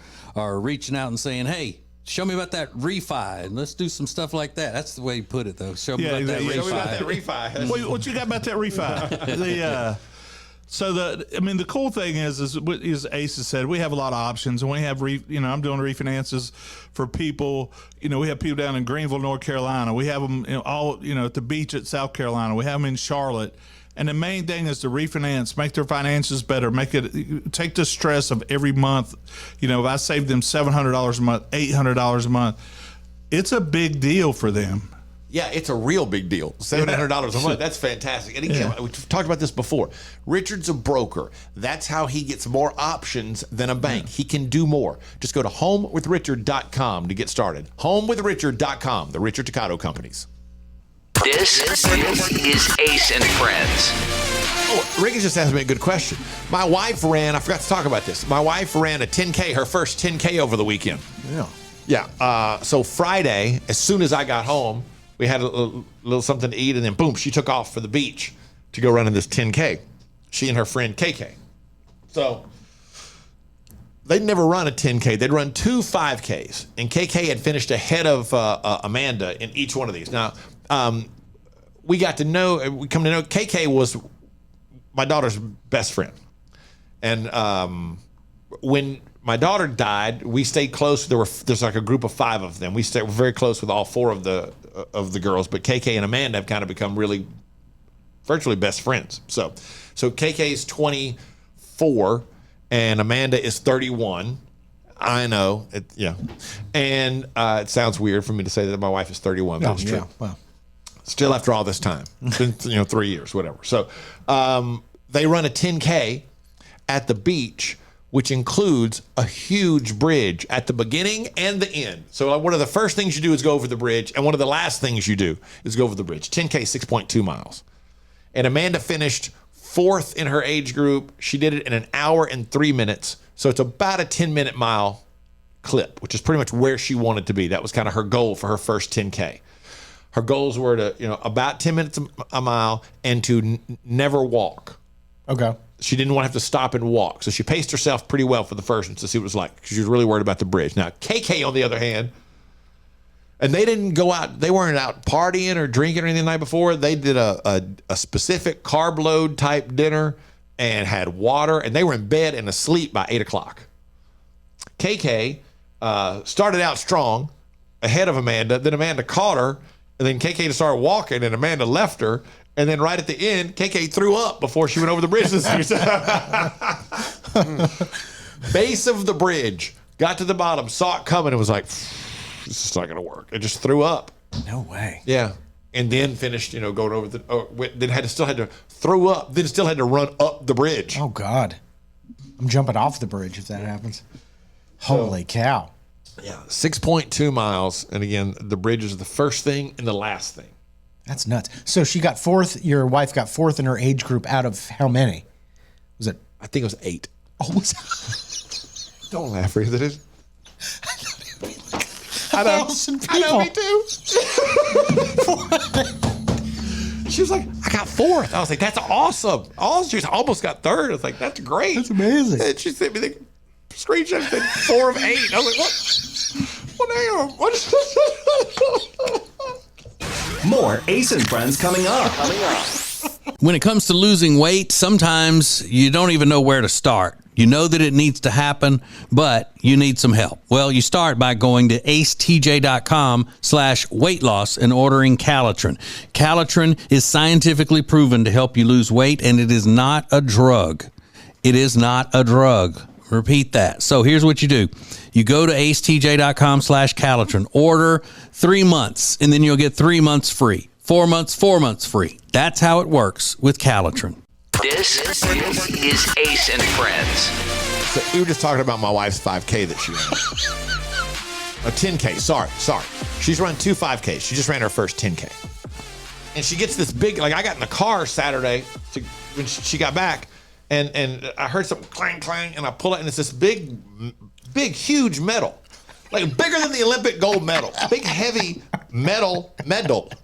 reaching out and saying, hey, show me about that refi, and let's do some stuff like that. That's the way he put it, though. Show me about that refi. Show me about that refi. What you got about that refi? The cool thing is Ace has said, we have a lot of options, and we have I'm doing refinances for people. We have people down in Greenville, North Carolina. We have them all at the beach at South Carolina. We have them in Charlotte. And the main thing is to refinance, make their finances better, take the stress of every month. If I save them $700 a month, $800 a month, it's a big deal for them. Yeah, it's a real big deal. $700 a month. That's fantastic. And again, we've talked about this before. Richard's a broker. That's how he gets more options than a bank. He can do more. Just go to homewithrichard.com to get started. Homewithrichard.com, the Richard Toccato Companies. This is Ace and Friends. Oh, Ricky just asked me a good question. My wife I forgot to talk about this. My wife ran a 10K, her first 10K over the weekend. Yeah. So Friday, as soon as I got home, we had a little something to eat, and then boom, she took off for the beach to go run in this 10K. She and her friend KK. So they'd never run a 10K. They'd run 2 5Ks, and KK had finished ahead of Amanda in each one of these. Now, we come to know KK was my daughter's best friend, and when my daughter died, we stayed close. There's like a group of 5 of them. We were very close with all 4 of the girls, but KK and Amanda have kind of become really virtually best friends. So KK is 24 and Amanda is 31. I know, and it sounds weird for me to say that my wife is 31, but it's true. Well, still after all this time, it's been 3 years, whatever. So they run a 10K at the beach, which includes a huge bridge at the beginning and the end. So one of the first things you do is go over the bridge, and one of the last things you do is go over the bridge. 10K, 6.2 miles. And Amanda finished 4th in her age group. She did it in an hour and 3 minutes. So it's about a 10-minute mile clip, which is pretty much where she wanted to be. That was kind of her goal for her first 10K. Her goals were to, about 10 minutes a mile and to never walk. Okay. She didn't want to have to stop and walk. So she paced herself pretty well for the first one to see what it was like, because she was really worried about the bridge. Now, KK, on the other hand, and they didn't go out, they weren't out partying or drinking or anything the night before. They did a specific carb load type dinner and had water, and they were in bed and asleep by 8 o'clock. KK started out strong ahead of Amanda. Then Amanda caught her, and then KK started walking, and Amanda left her. And then right at the end, KK threw up before she went over the bridge. Base of the bridge, got to the bottom, saw it coming, and was like, this is not going to work. It just threw up. No way. Yeah. And then finished, going over then still had to throw up, then still had to run up the bridge. Oh, God. I'm jumping off the bridge if that happens. Holy cow. Yeah. 6.2 miles. And again, the bridge is the first thing and the last thing. That's nuts. So she got 4th. Your wife got 4th in her age group out of how many? Was it? I think it was 8. Oh, was Don't laugh, Reese. It is. I know. I know, me too. She was like, I got 4th. I was like, that's awesome. She almost got 3rd. I was like, that's great. That's amazing. And she sent me the screenshot and said 4 of 8. I was like, what? What More Ace and Friends coming up. When it comes to losing weight, sometimes you don't even know where to start. You know that it needs to happen, but you need some help. Well, you start by going to acetj.com/weight loss and ordering Calitrin. Calitrin is scientifically proven to help you lose weight, and it is not a drug. It is not a drug. Repeat that. So here's what you do. You go to acetj.com/Calitrin, order 3 months, and then you'll get 3 months free. 4 months free. That's how it works with Calitrin. This is Ace and Friends. So we were just talking about my wife's 5K that she ran. A 10K. Sorry. She's run 2 5Ks. She just ran her first 10K. And she gets this big, I got in the car Saturday when she got back, and I heard something clang, and I pull it, and it's this big, huge medal. Like bigger than the Olympic gold medal. Big, heavy medal, if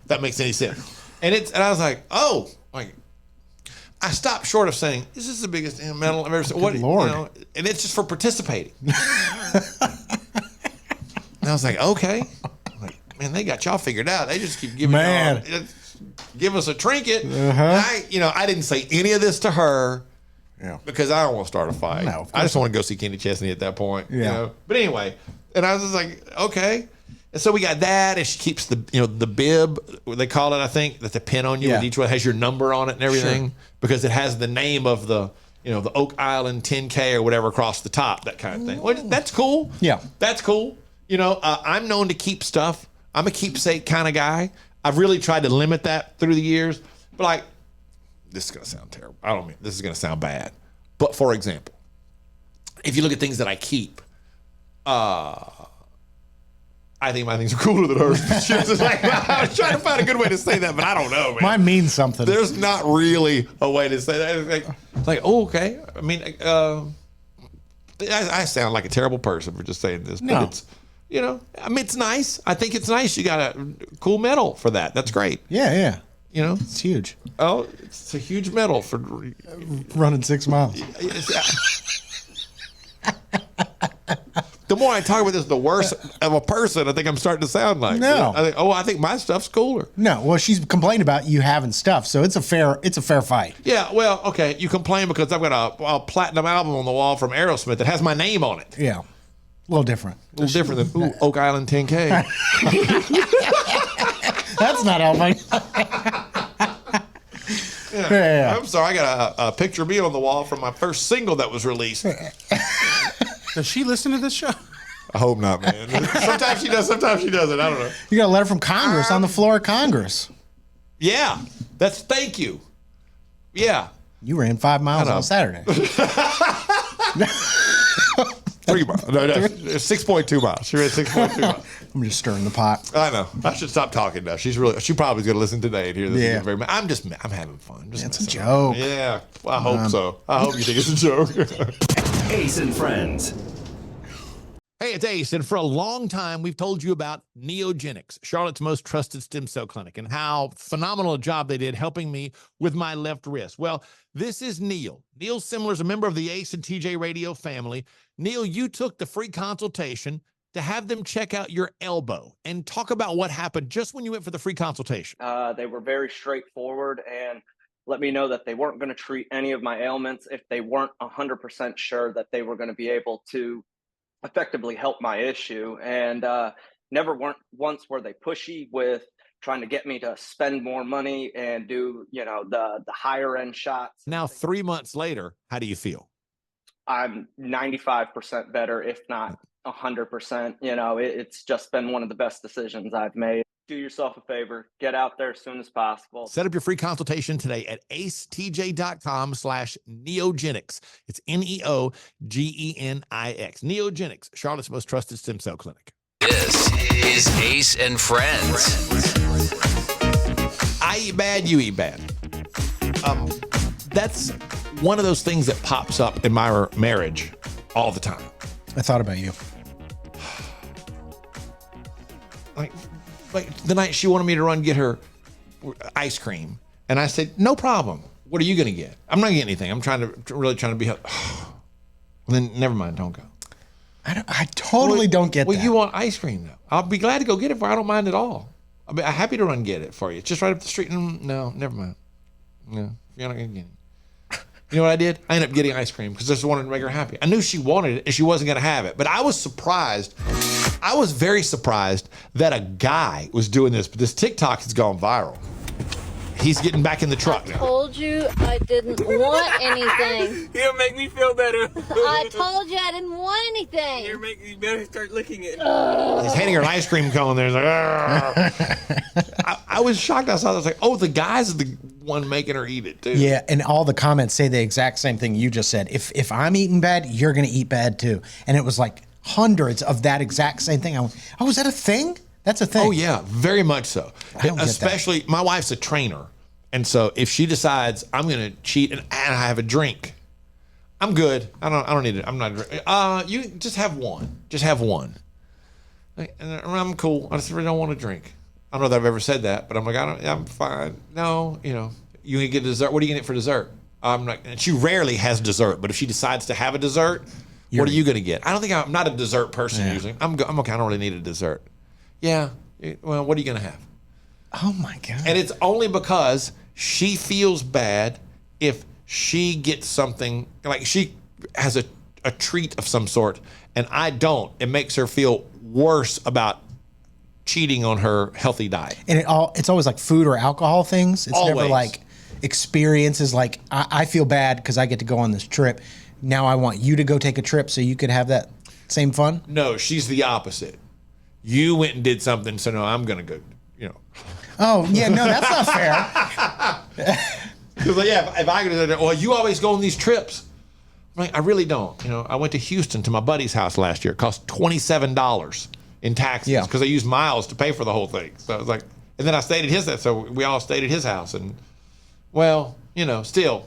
that makes any sense. And I was like, oh, I stopped short of saying, "This is the biggest medal I've ever seen." What, Lord. And it's just for participating. And I was like, okay, man, they got y'all figured out. They just keep giving y'all, give us a trinket. I didn't say any of this to her, because I don't want to start a fight. No, I just want to go see Kenny Chesney at that point. Yeah. But anyway, and I was just like, okay. And so we got that, and she keeps the bib, they call it, I think, that the pin on you, with each one has your number on it and everything, because it has the name of the Oak Island 10K or whatever across the top, that kind of thing. Well, that's cool. Yeah, that's cool. I'm known to keep stuff. I'm a keepsake kind of guy. I've really tried to limit that through the years, but this is gonna sound terrible. I don't mean this is gonna sound bad, but for example, if you look at things that I keep, I think my things are cooler than hers. I was trying to find a good way to say that, but I don't know, man. Mine means something. There's not really a way to say that. It's like, oh, okay. I mean, I sound like a terrible person for just saying this, but it's, it's nice. I think it's nice. You got a cool medal for that. That's great. Yeah. It's huge. Oh, it's a huge medal for running 6 miles. The more I talk about this, the worse of a person I think I'm starting to sound like. No. I think my stuff's cooler. No, well, she's complaining about you having stuff, so it's a fair fight. Yeah, well, okay, you complain because I've got a platinum album on the wall from Aerosmith that has my name on it. Yeah, a little different. A little different than Oak Island 10K. That's not helping. Yeah. I'm sorry, I got a picture of me on the wall from my first single that was released. Does she listen to this show? I hope not, man. Sometimes she does, sometimes she doesn't. I don't know. You got a letter from Congress on the floor of Congress. Yeah, thank you. Yeah. You ran 5 miles on Saturday. 3 miles. No, 6.2 miles. She ran 6.2 miles. I'm just stirring the pot. I know. I should stop talking now. She probably is going to listen today and hear this. Yeah. I'm having fun. It's a joke. Yeah, I hope so. I hope you think it's a joke. Ace and Friends. Hey, it's Ace, and for a long time, we've told you about Neogenics, Charlotte's most trusted stem cell clinic, and how phenomenal a job they did helping me with my left wrist. Well, this is Neil. Neil Simler is a member of the Ace and TJ Radio family. Neil, you took the free consultation to have them check out your elbow and talk about what happened just when you went for the free consultation. They were very straightforward and let me know that they weren't going to treat any of my ailments if they weren't 100% sure that they were going to be able to effectively help my issue. And never once were they pushy with trying to get me to spend more money and do, the higher end shots. Now, 3 months later, how do you feel? I'm 95% better, if not 100%. It's just been one of the best decisions I've made. Do yourself a favor, get out there as soon as possible. Set up your free consultation today at acetj.com/neogenics. It's Neogenix. Neogenics, Charlotte's most trusted stem cell clinic. This is Ace and Friends. I eat bad, you eat bad. That's one of those things that pops up in my marriage all the time. I thought about you. Like the night she wanted me to run get her ice cream, and I said, no problem. What are you going to get? I'm not getting anything. I'm really trying to be helpful. Then never mind, don't go. I totally don't get that. Well, you want ice cream, though. I'll be glad to go get it for you. I don't mind at all. I'll be happy to run get it for you. It's just right up the street. No, never mind. No, you're not going to get it. You know what I did? I ended up getting ice cream because I just wanted to make her happy. I knew she wanted it and she wasn't going to have it. But I was surprised. I was very surprised that a guy was doing this. But this TikTok has gone viral. He's getting back in the truck now. I told you I didn't want anything. He'll make me feel better. I told you I didn't want anything. You better start licking it. He's handing her an ice cream cone there. He's like, I was shocked. I saw that. I was like, oh, the guy's the one making her eat it, too. Yeah, and all the comments say the exact same thing you just said. If I'm eating bad, you're going to eat bad, too. And it was like hundreds of that exact same thing. I went, oh, is that a thing? That's a thing. Oh, yeah, very much so. Especially, my wife's a trainer. And so if she decides I'm going to cheat and I have a drink, I'm good. I don't need it. I'm not drinking. You just have one. Just have one. And I'm cool. I just really don't want to drink. I don't know that I've ever said that, but I'm like, I'm fine. No, you can get dessert. What are you going to get for dessert? I'm not. And she rarely has dessert, but if she decides to have a dessert, what are you going to get? I don't think I'm not a dessert person usually. I'm okay. I don't really need a dessert. Yeah. Well, what are you going to have? Oh my God. And it's only because she feels bad if she gets something, like she has a treat of some sort and I don't. It makes her feel worse about cheating on her healthy diet. And it's always like food or alcohol things. It's Always. never like experiences like I feel bad because I get to go on this trip. Now I want you to go take a trip so you could have that same fun. No, she's the opposite. You went and did something, so no, I'm going to go, Oh, yeah, no, that's not fair. Because, if I could, well, you always go on these trips. I'm like, I really don't. I went to Houston to my buddy's house last year. It cost $27 in taxes because I used miles to pay for the whole thing. So I was like, and then I stayed at his house. So we all stayed at his house. And, well, still.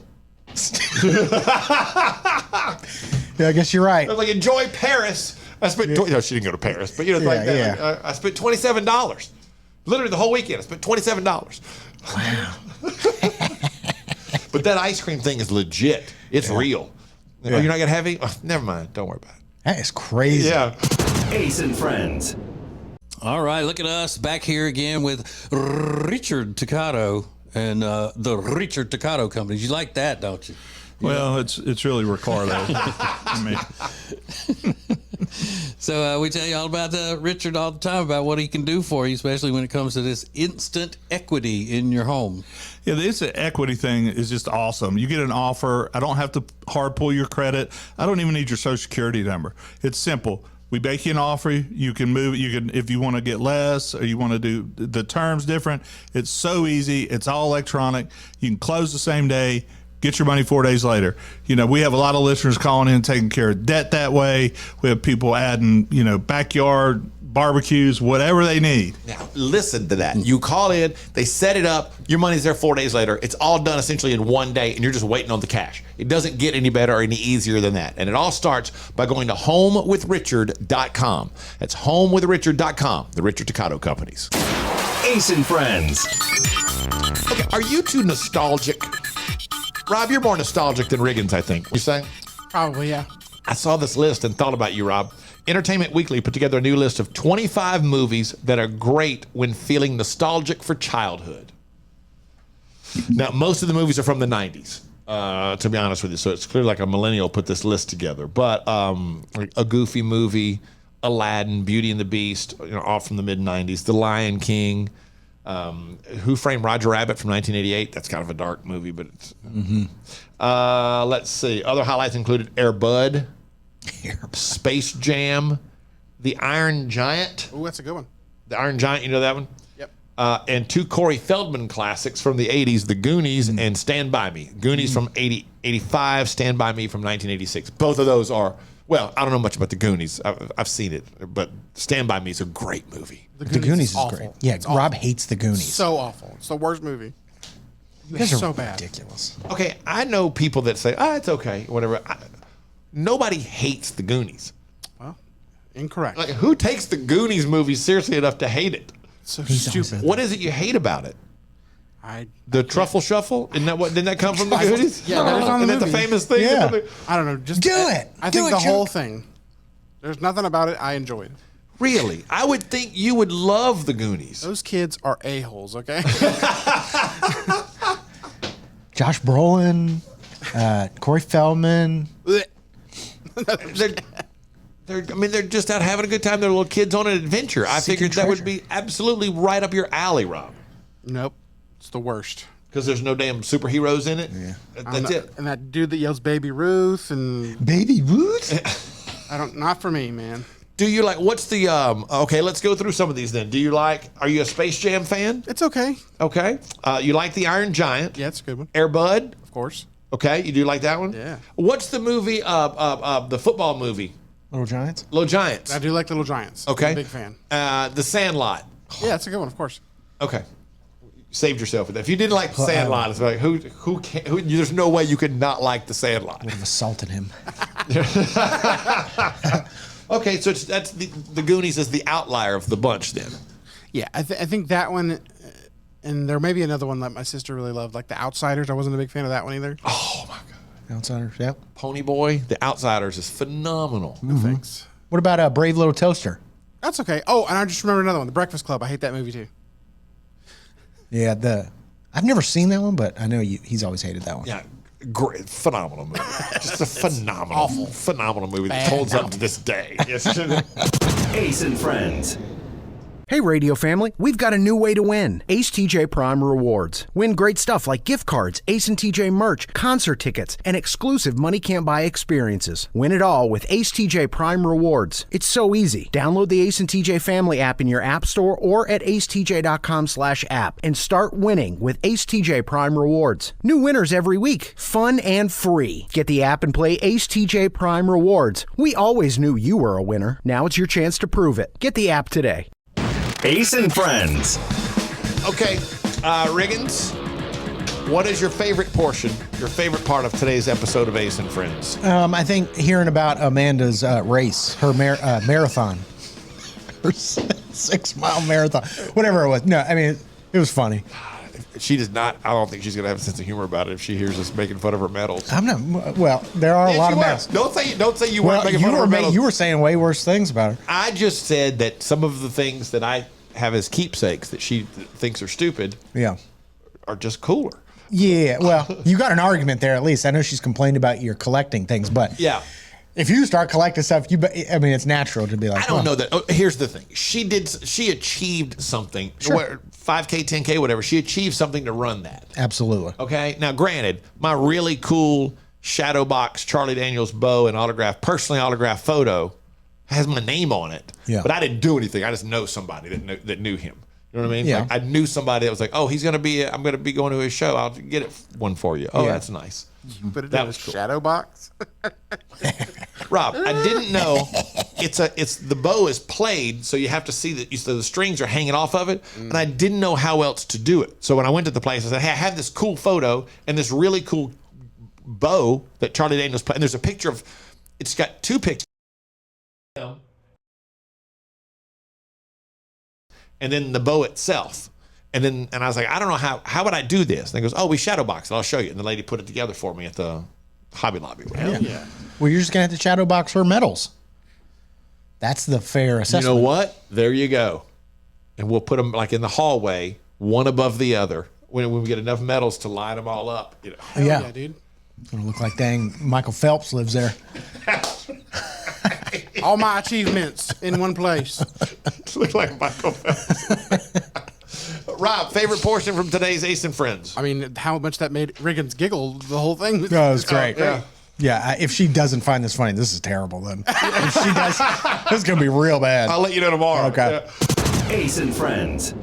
Yeah, I guess you're right. I was like, enjoy Paris. I spent, no, she didn't go to Paris, but I spent $27. Literally the whole weekend, I spent $27. Wow. But that ice cream thing is legit. It's real. Oh, you're not going to have any? Oh, never mind. Don't worry about it. That is crazy. Yeah. Ace and Friends. All right, look at us back here again with Richard Toccato and the Richard Toccato Companies. You like that, don't you? Well, it's really Ricardo. So we tell you all about Richard all the time about what he can do for you, especially when it comes to this instant equity in your home. Yeah, the instant equity thing is just awesome. You get an offer. I don't have to hard pull your credit. I don't even need your social security number. It's simple. We make you an offer. You can move. You can, if you want to get less or you want to do the terms different. It's so easy. It's all electronic. You can close the same day. get your money 4 days later. We have a lot of listeners calling in, taking care of debt that way. We have people adding, backyard barbecues, whatever they need. Now, listen to that. You call in, they set it up, your money's there 4 days later. It's all done essentially in one day, and you're just waiting on the cash. It doesn't get any better or any easier than that. And it all starts by going to homewithrichard.com. That's homewithrichard.com, the Richard Toccato Companies. Ace and Friends. Okay, are you too nostalgic? Rob, you're more nostalgic than Riggins, I think. You saying? Probably, yeah. I saw this list and thought about you, Rob. Entertainment Weekly put together a new list of 25 movies that are great when feeling nostalgic for childhood. Now, most of the movies are from the 90s, to be honest with you. So it's clearly like a millennial put this list together. But a Goofy movie, Aladdin, Beauty and the Beast, all from the mid-90s. The Lion King, Who Framed Roger Rabbit from 1988. That's kind of a dark movie, but it's... let's see. Other highlights included Air Bud, Space Jam, The Iron Giant. Oh, that's a good one. The Iron Giant, you know that one? Yep. And two Corey Feldman classics from the 80s, The Goonies and Stand By Me. Goonies from 85, Stand By Me from 1986. Both of those are, well, I don't know much about The Goonies. I've seen it, but Stand By Me is a great movie. The Goonies is awful. great. Yeah, It's Rob awful. hates The Goonies. So awful. It's the worst movie. You guys It's are so bad. ridiculous. Okay, I know people that say, it's okay, whatever. Nobody hates The Goonies. Well, incorrect. Like, who takes the Goonies movie seriously enough to hate it? So stupid. What is it you hate about it? The Truffle Shuffle? Didn't that come from the Goonies? Yeah, that is on the Isn't that the movie. famous thing? Yeah. I don't know. Just Do it. I Do think it, the whole Chuck. thing. There's nothing about it I enjoyed. Really? I would think you would love the Goonies. Those kids are a-holes, okay? Josh Brolin, Corey Feldman. They're just out having a good time. They're little kids on an adventure. I Seeking figured that would treasure. be absolutely right up your alley, Rob. Nope. It's the worst. Because there's no damn superheroes in it. Yeah. That's it. And that dude that yells Baby Ruth and Baby Ruth? not for me, man. Do you like, what's the, okay, let's go through some of these then. Are you a Space Jam fan? It's okay. Okay. You like The Iron Giant? Yeah, it's a good one. Air Bud? Of course. Okay, you do like that one? Yeah. What's the movie, the football movie? Little Giants? Little Giants. I do like Little Giants. Okay. I'm a big fan. The Sandlot. Yeah, that's a good one, of course. Okay. You saved yourself with that. If you didn't like The Sandlot, it's like, who there's no way you could not like The Sandlot. Would have assaulted him. Okay, so that's the Goonies is the outlier of the bunch then. Yeah, I think that one, and there may be another one that my sister really loved, like The Outsiders. I wasn't a big fan of that one either. Oh, my God. Outsiders, yep. Pony Boy, The Outsiders is phenomenal. No thanks. What about Brave Little Toaster? That's okay. Oh, and I just remembered another one, The Breakfast Club. I hate that movie too. Yeah, I've never seen that one, but I know he's always hated that one. Yeah, great, phenomenal movie. Just a phenomenal movie that holds up to this day. Yes. Ace and Friends. Hey, radio family, we've got a new way to win. Ace TJ Prime Rewards. Win great stuff like gift cards, Ace and TJ merch, concert tickets, and exclusive money can't buy experiences. Win it all with Ace TJ Prime Rewards. It's so easy. Download the Ace and TJ Family app in your app store or at acetj.com/app and start winning with Ace TJ Prime Rewards. New winners every week. Fun and free. Get the app and play Ace TJ Prime Rewards. We always knew you were a winner. Now it's your chance to prove it. Get the app today. Ace and Friends. Okay, Riggins, what is your favorite portion, your favorite part of today's episode of Ace and Friends? I think hearing about Amanda's race, her marathon, her 6-mile marathon, whatever it was. No, I mean, it was funny. She does not, I don't think she's going to have a sense of humor about it if she hears us making fun of her medals. I'm not, well, there are a lot of medals. Don't say you weren't making fun of her medals. You were saying way worse things about her. I just said that some of the things that I have as keepsakes that she thinks are stupid are just cooler. Yeah, well, you got an argument there at least. I know she's complained about your collecting things, but if you start collecting stuff, it's natural to be like, I don't know that. Oh, here's the thing. She achieved something. Sure. 5K, 10K, whatever. She achieved something to run that. Absolutely. Okay. Now, granted, my really cool shadow box Charlie Daniels bow and personally autographed photo has my name on it. Yeah. But I didn't do anything. I just know somebody that knew him. You know what I mean? Yeah. Like I knew somebody that was like, oh, I'm going to be going to his show. I'll get one for you. Oh, Yeah. that's nice. Put it That in a was cool. shadow box. Rob, I didn't know it's the bow is played, so you have to see that so the strings are hanging off of it, and I didn't know how else to do it. So when I went to the place, I said, hey, I have this cool photo and this really cool bow that Charlie Daniels played. And there's a picture of, it's got two pictures. And then the bow itself. And I was like, I don't know how would I do this? And he goes, oh, we shadow box it. I'll show you. And the lady put it together for me at the Hobby Lobby. Hell yeah. Well, you're just gonna have to shadow box her medals. That's the fair assessment. You know what? There you go. And we'll put them like in the hallway, one above the other. When we get enough medals to line them all up. You know. Yeah, dude. It's gonna look like dang Michael Phelps lives there. All my achievements in one place. Look like Michael Phelps. Rob, favorite portion from today's Ace and Friends? I mean, how much that made Riggins giggle, the whole thing. No, it was great. Yeah. Yeah, if she doesn't find this funny, this is terrible then. If she does, this is going to be real bad. I'll let you know tomorrow. Okay. Ace and Friends.